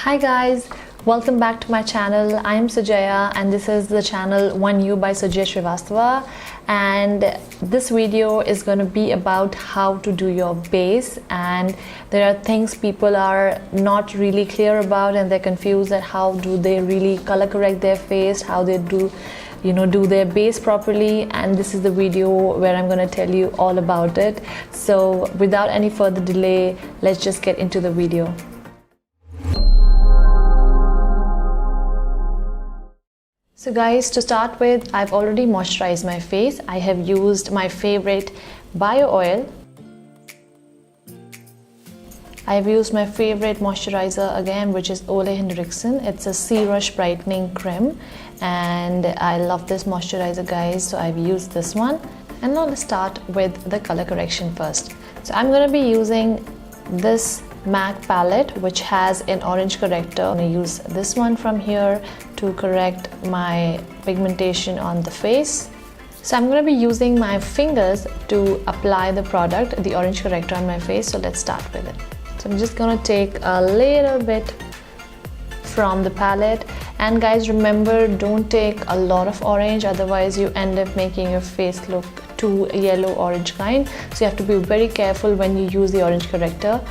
Hi guys, welcome back to my channel. I am Sujaya and this is the channel ONEYOU by Sujaya Srivastava, and this video is going to be about how to do your base. And there are things people are not really clear about and they're confused that how do they really color correct their face, how they do their base properly, and this is the video where I'm going to tell you all about it. So without any further delay, let's just get into the video. So guys, to start with, I've already moisturized my face. I have used my favorite bio oil. I've used my favorite moisturizer again, which is Olehenriksen. It's a C-Rush brightening creme, and I love this moisturizer guys, so I've used this one. And now let's start with the color correction first. So I'm going to be using this MAC palette which has an orange corrector. I'm going to use this one from here to correct my pigmentation on the face. So I'm going to be using my fingers to apply the product, the orange corrector on my face. So let's start with it. So I'm just going to take a little bit from the palette, and guys, remember, don't take a lot of orange, otherwise you end up making your face look too yellow orange kind. So you have to be very careful when you use the orange corrector.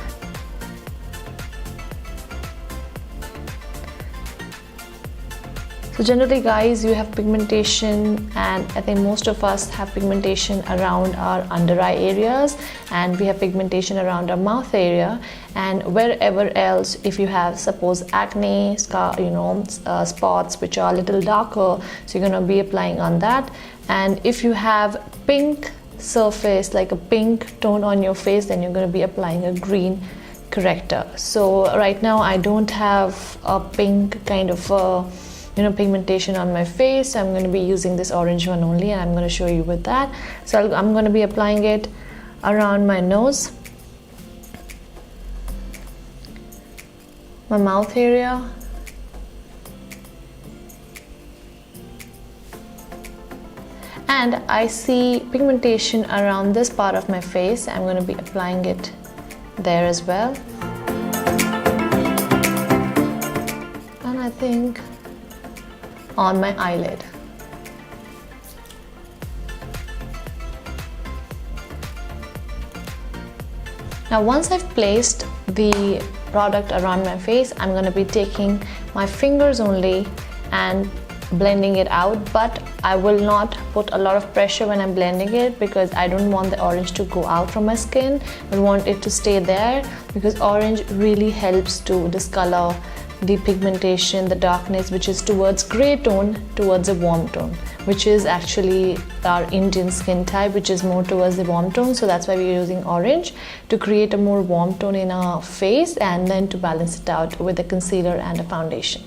So generally guys, you have pigmentation, and I think most of us have pigmentation around our under eye areas, and we have pigmentation around our mouth area, and wherever else, if you have suppose acne, scar, spots which are a little darker, so you're going to be applying on that. And if you have pink surface, like a pink tone on your face, then you're going to be applying a green corrector. So right now I don't have a pink kind of pigmentation on my face, so I'm going to be using this orange one only, and I'm going to show you with that. So I'm going to be applying it around my nose, my mouth area, and I see pigmentation around this part of my face. I'm going to be applying it there as well, and I think on my eyelid. Now once I've placed the product around my face, I'm going to be taking my fingers only and blending it out, but I will not put a lot of pressure when I'm blending it, because I don't want the orange to go out from my skin. I want it to stay there, because orange really helps to discolor the pigmentation, the darkness which is towards gray tone, towards a warm tone, which is actually our Indian skin type, which is more towards the warm tone. So that's why we're using orange, to create a more warm tone in our face, and then to balance it out with a concealer and a foundation.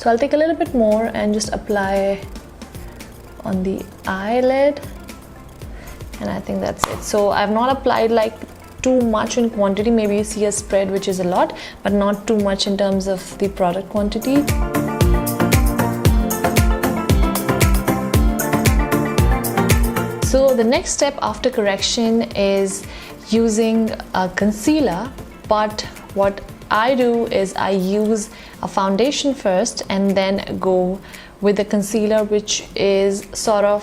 So I'll take a little bit more and just apply on the eyelid, and I think that's it. So I've not applied like too much in quantity. Maybe you see a spread which is a lot, but not too much in terms of the product quantity. So the next step after correction is using a concealer, but what I do is I use a foundation first and then go with the concealer, which is sort of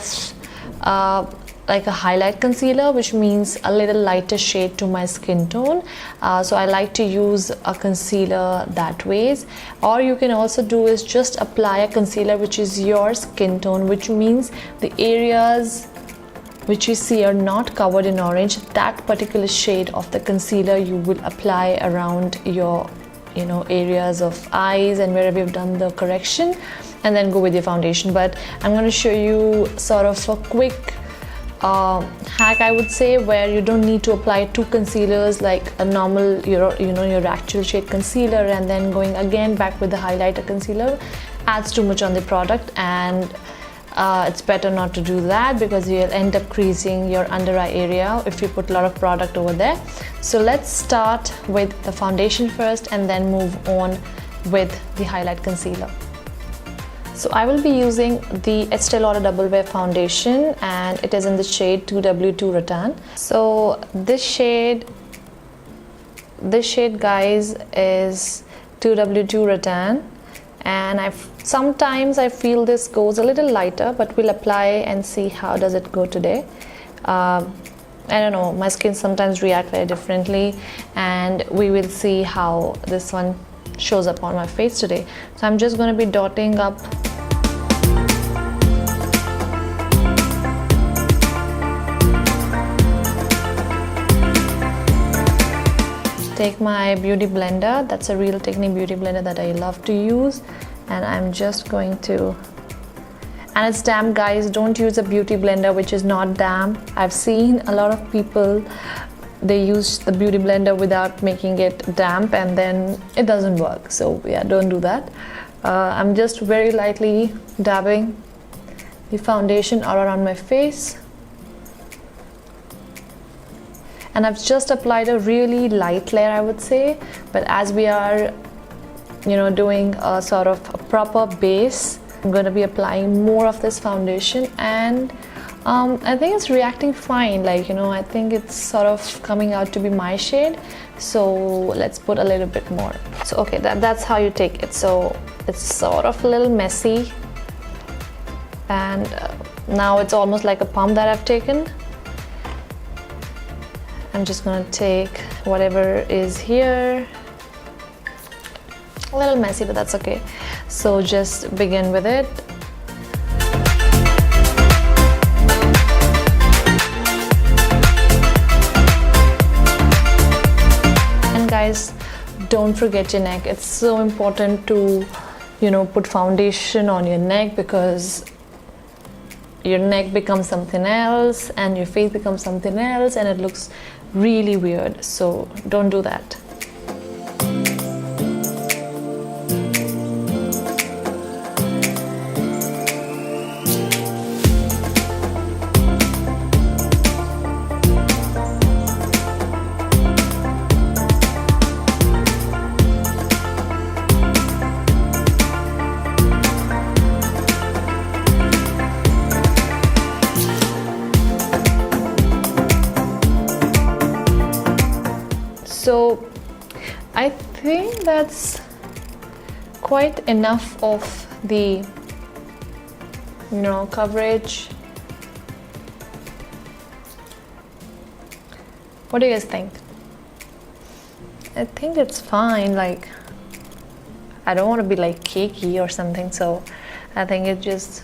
like a highlight concealer, which means a little lighter shade to my skin tone. So I like to use a concealer that ways. Or you can also do is just apply a concealer which is your skin tone, which means the areas which you see are not covered in orange, that particular shade of the concealer you will apply around your areas of eyes and wherever you've done the correction, and then go with your foundation. But I'm going to show you sort of a quick hack, I would say, where you don't need to apply two concealers like a normal your actual shade concealer, and then going again back with the highlighter concealer adds too much on the product, and It's better not to do that because you'll end up creasing your under eye area if you put a lot of product over there. So let's start with the foundation first and then move on with the highlight concealer. So I will be using the Estee Lauder Double Wear Foundation, and it is in the shade 2W2 Rattan. So this shade guys is 2W2 Rattan, and sometimes I feel this goes a little lighter, but we'll apply and see how does it go today. I don't know, my skin sometimes reacts very differently, and we will see how this one shows up on my face today. So I'm just going to be dotting up take my beauty blender. That's a Real Technique beauty blender that I love to use, and I'm just going to, and it's damp guys, don't use a beauty blender which is not damp. I've seen a lot of people, they use the beauty blender without making it damp and then it doesn't work. So yeah, don't do that. I'm just very lightly dabbing the foundation all around my face, and I've just applied a really light layer, I would say, but as we are, you know, doing a sort of a proper base, I'm going to be applying more of this foundation, and I think it's reacting fine. Like, you know, I think it's sort of coming out to be my shade, so let's put a little bit more. So okay, that's how you take it. So it's sort of a little messy, and now it's almost like a pump that I've taken. I'm just going to take whatever is here. A little messy, but that's okay. So just begin with it. And guys, don't forget your neck. It's so important to, you know, put foundation on your neck, because your neck becomes something else and your face becomes something else, and it looks really weird. So don't do that. So I think that's quite enough of the, you know, coverage. What do you guys think? I think it's fine. Like, I don't want to be like cakey or something, so I think it just,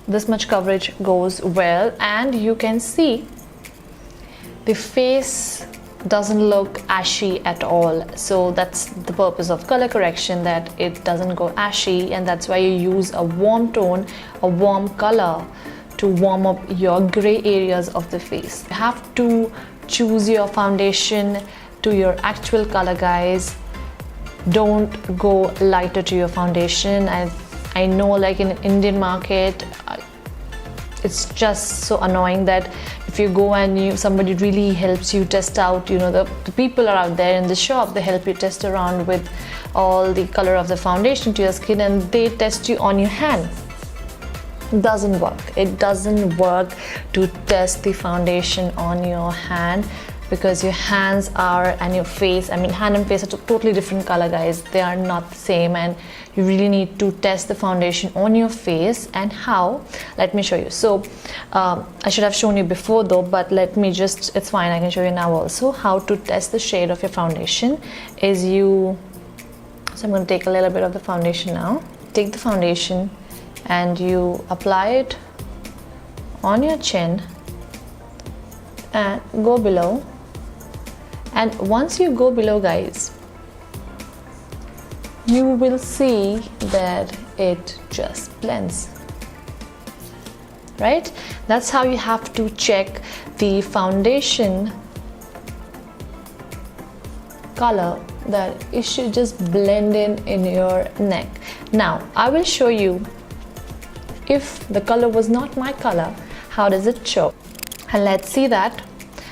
this much coverage goes well, and you can see the face doesn't look ashy at all. So that's the purpose of color correction, that it doesn't go ashy, and that's why you use a warm tone, a warm color to warm up your gray areas of the face. You have to choose your foundation to your actual color, guys. Don't go lighter to your foundation. I know, like in Indian market, it's just so annoying that if you go and somebody really helps you test out, you know, the people are out there in the shop, they help you test around with all the color of the foundation to your skin, and they test you on your hand. It doesn't work. It doesn't work to test the foundation on your hand, because your hands are, and your face, I mean, hand and face are totally different color, guys. They are not the same, and you really need to test the foundation on your face. And how? Let me show you. So I should have shown you before though, but let me just, it's fine, I can show you now also. How to test the shade of your foundation is so I'm going to take a little bit of the foundation now. Take the foundation and you apply it on your chin and go below. And once you go below, guys, you will see that it just blends, right? That's how you have to check the foundation color, that it should just blend in your neck. Now I will show you if the color was not my color, how does it show? And let's see that.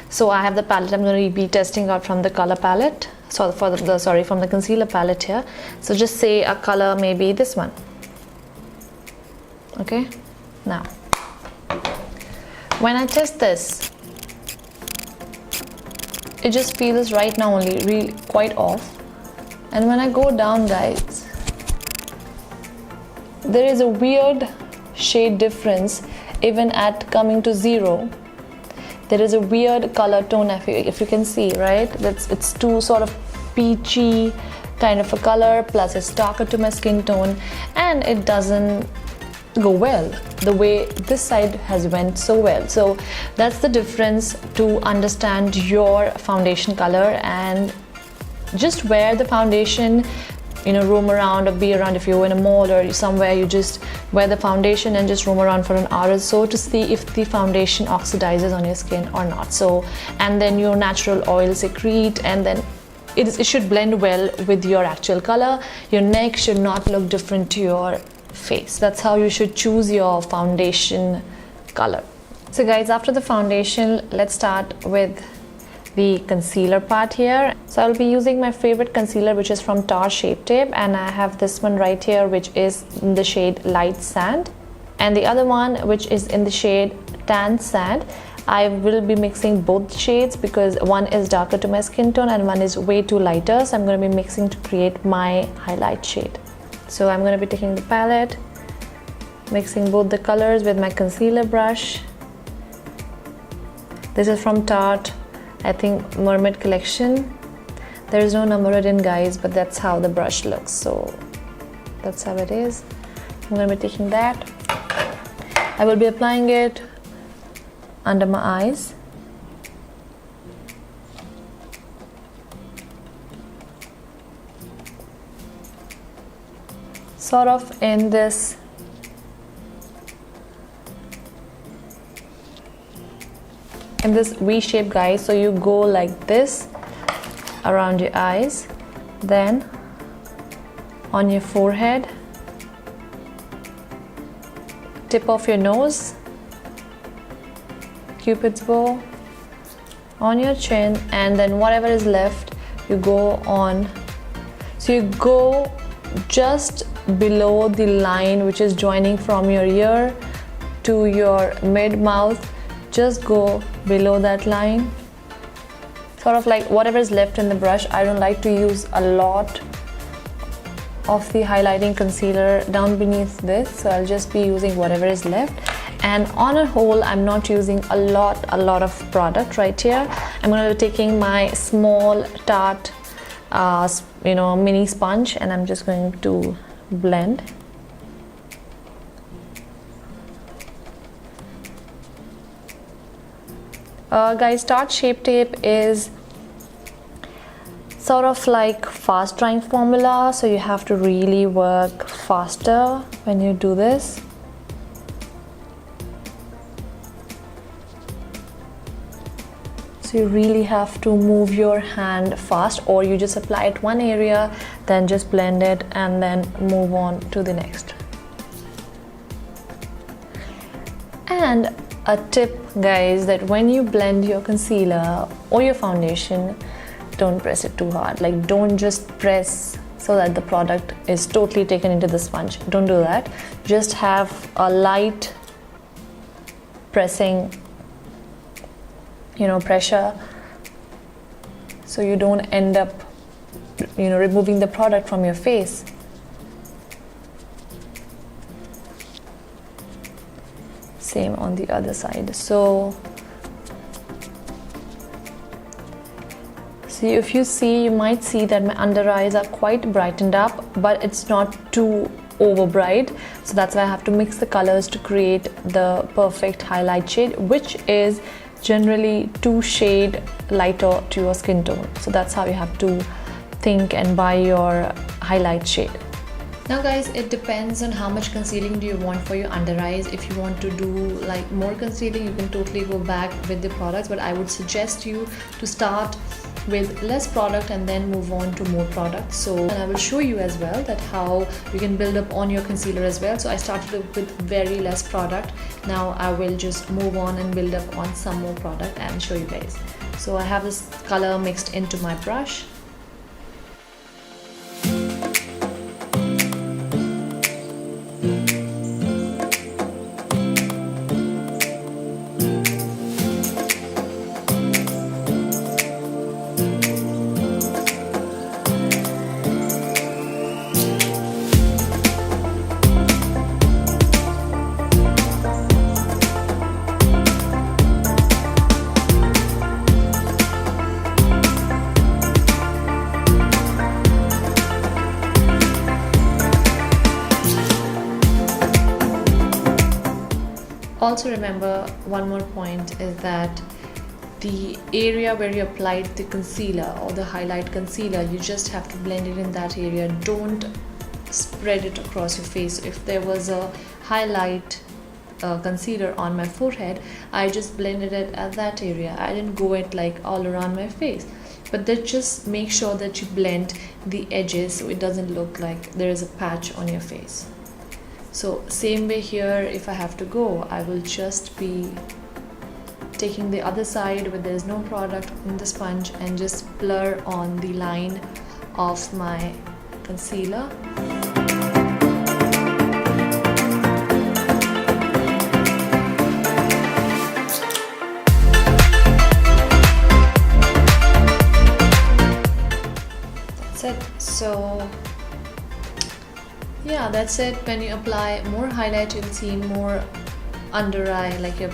So I have the palette I'm going to be testing out from the color palette. So from the concealer palette here. So just say a color, maybe this one. Okay, now when I test this, it just feels right now only really quite off. And when I go down, guys, there is a weird shade difference even at coming to 0. There is a weird color tone, if you can see, right? It's too sort of peachy kind of a color, plus it's darker to my skin tone, and it doesn't go well the way this side has went so well. So that's the difference to understand your foundation color, and just wear the foundation, you know, roam around or be around. If you're in a mall or somewhere, you just wear the foundation and just roam around for an hour or so to see if the foundation oxidizes on your skin or not. So, and then your natural oil secrete, and then it should blend well with your actual color. Your neck should not look different to your face. That's how you should choose your foundation color. So guys, after the foundation, let's start with the concealer part here. So I'll be using my favorite concealer, which is from Tarte Shape Tape, and I have this one right here, which is in the shade Light Sand, and the other one which is in the shade Tan Sand. I will be mixing both shades because one is darker to my skin tone and one is way too lighter, so I'm going to be mixing to create my highlight shade. So I'm going to be taking the palette, mixing both the colors with my concealer brush. This is from Tarte, I think, Mermaid collection. There is no number written, guys, but that's how the brush looks, so that's how it is. I'm going to be taking that. I will be applying it under my eyes. Sort of in this V shape, guys. So you go like this around your eyes, then on your forehead, tip of your nose, Cupid's bow, on your chin, and then whatever is left you go on. So you go just below the line which is joining from your ear to your mid mouth. Just go below that line, sort of like whatever is left in the brush. I don't like to use a lot of the highlighting concealer down beneath this, so I'll just be using whatever is left. And on a whole, I'm not using a lot of product right here. I'm going to be taking my small Tarte mini sponge, and I'm just going to blend. Guys, Tarte Shape Tape is sort of like fast drying formula, so you have to really work faster when you do this. So you really have to move your hand fast, or you just apply it one area, then just blend it and then move on to the next. And a tip, guys, that when you blend your concealer or your foundation, don't press it too hard. Like, don't just press so that the product is totally taken into the sponge. Don't do that. Just have a light pressing, pressure, so you don't end up removing the product from your face. Same on the other side. So if you see, you might see that my under eyes are quite brightened up, but it's not too over bright, so that's why I have to mix the colors to create the perfect highlight shade, which is generally 2 shades lighter to your skin tone. So that's how you have to think and buy your highlight shade. Now guys, it depends on how much concealing do you want for your under eyes. If you want to do like more concealing, you can totally go back with the products, but I would suggest you to start with less product and then move on to more product. So, and I will show you as well that how you can build up on your concealer as well. So I started with very less product. Now I will just move on and build up on some more product and show you guys. So I have this color mixed into my brush. Also remember one more point is that the area where you applied the concealer or the highlight concealer, you just have to blend it in that area. Don't spread it across your face. If there was a highlight concealer on my forehead, I just blended it at that area. I didn't go it like all around my face. But then just make sure that you blend the edges so it doesn't look like there is a patch on your face. So same way here, if I have to go, I will just be taking the other side where there is no product in the sponge and just blur on the line of my concealer. That's it. So yeah, that's it. When you apply more highlight, you'll see more under eye, like a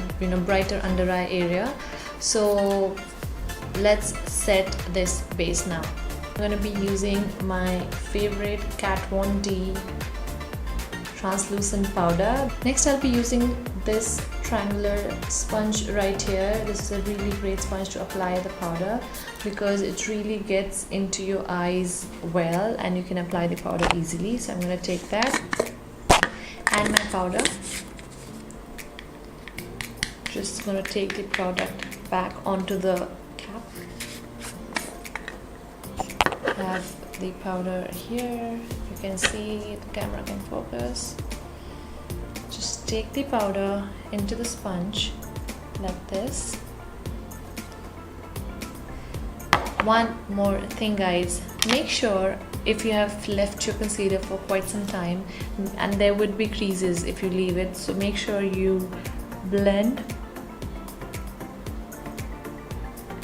brighter under eye area. So let's set this base now. I'm going to be using my favorite Kat Von D translucent powder. Next I'll be using this triangular sponge right here. This is a really great sponge to apply the powder because it really gets into your eyes well and you can apply the powder easily. So I'm going to take that and my powder. Just going to take the product back onto the cap. I have the powder here. You can see, the camera can focus. Just take the powder into the sponge like this. One more thing guys, make sure if you have left your concealer for quite some time, and there would be creases if you leave it, so make sure you blend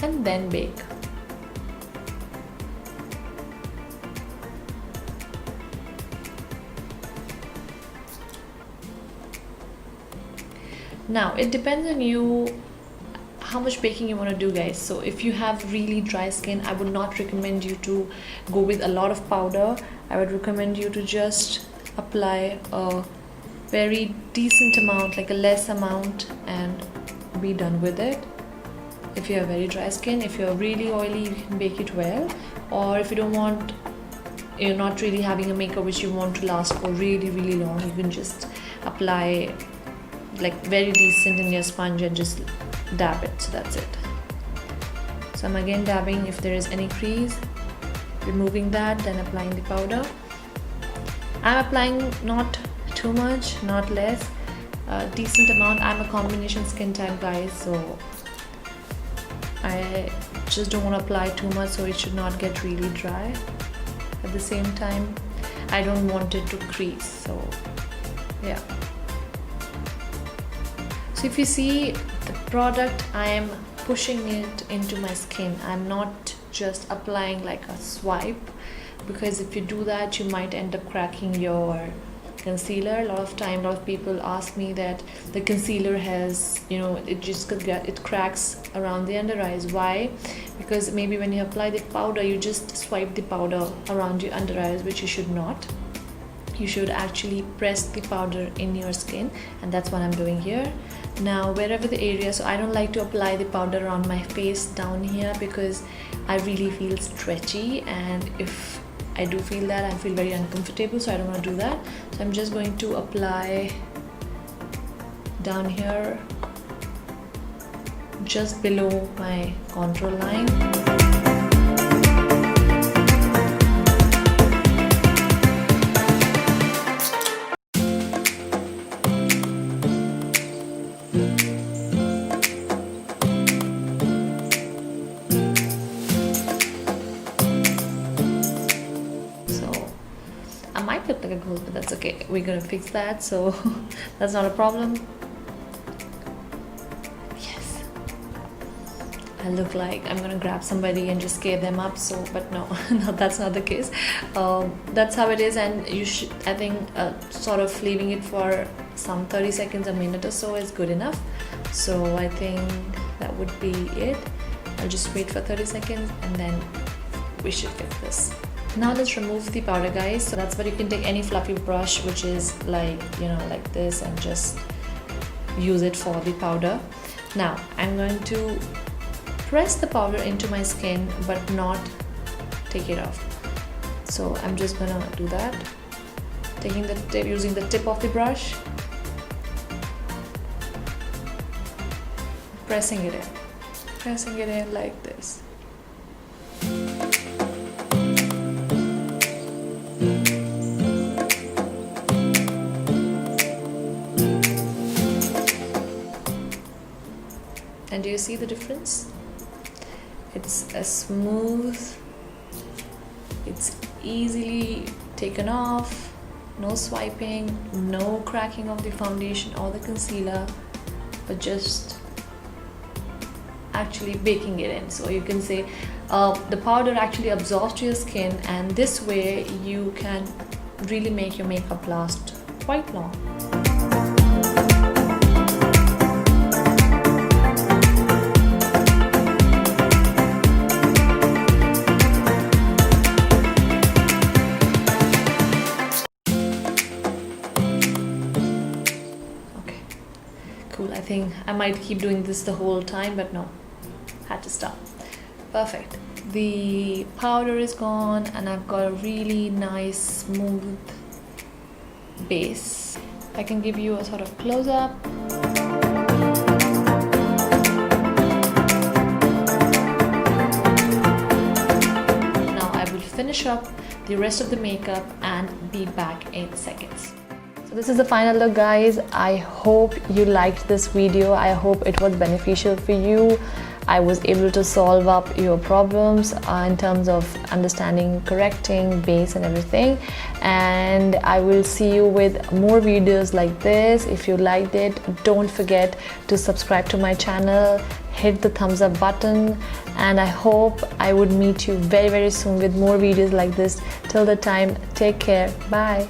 and then bake. Now it depends on you how much baking you want to do guys. So if you have really dry skin, I would not recommend you to go with a lot of powder. I would recommend you to just apply a very decent amount, like a less amount, and be done with it. If you have very dry skin, if you're really oily, you can bake it well. Or if you don't want, you're not really having a makeup which you want to last for really long, you can just apply like very decent in your sponge and just dab it. So that's it. So I'm again dabbing if there is any crease, removing that, then applying the powder. I'm applying not too much, not less, a decent amount. I'm a combination skin type guys, so I just don't want to apply too much so it should not get really dry. At the same time, I don't want it to crease, so yeah. So if you see the product, I am pushing it into my skin. I'm not just applying like a swipe, because if you do that, you might end up cracking your concealer. A lot of people ask me that the concealer has, it cracks around the under eyes. Why? Because maybe when you apply the powder, you just swipe the powder around your under eyes, which you should not. You should actually press the powder in your skin, and that's what I'm doing here. Now wherever the area, so I don't like to apply the powder around my face down here because I really feel stretchy, and if I do feel that, I feel very uncomfortable, so I don't want to do that. So I'm just going to apply down here just below my contour line. might look like a ghost, but that's okay. We're gonna fix that, so that's not a problem. Yes, I look like I'm gonna grab somebody and just scare them up. So, but no, no, that's not the case. That's how it is, and you should, I think, sort of leaving it for some 30 seconds, a minute or so is good enough. So I think that would be it. I'll just wait for 30 seconds and then we should get this. Now let's remove the powder, guys. So that's what you can take any fluffy brush, which is like, you know, like this, and just use it for the powder. Now I'm going to press the powder into my skin but not take it off. So I'm just gonna do that, taking the tip, using the tip of the brush, pressing it in like this. And do you see the difference? It's a smooth, it's easily taken off, no swiping, no cracking of the foundation or the concealer, but just actually baking it in. So you can say the powder actually absorbs to your skin, and this way you can really make your makeup last quite long. Okay, cool. I think I might keep doing this the whole time, but no, had to stop. Perfect. The powder is gone and I've got a really nice smooth base. I can give you a sort of close-up. Now I will finish up the rest of the makeup and be back in seconds. So this is the final look, guys. I hope you liked this video. I hope it was beneficial for you. I was able to solve up your problems in terms of understanding, correcting, base and everything. And I will see you with more videos like this. If you liked it, don't forget to subscribe to my channel, hit the thumbs up button, and I hope I would meet you very, very soon with more videos like this. Till the time, take care. Bye.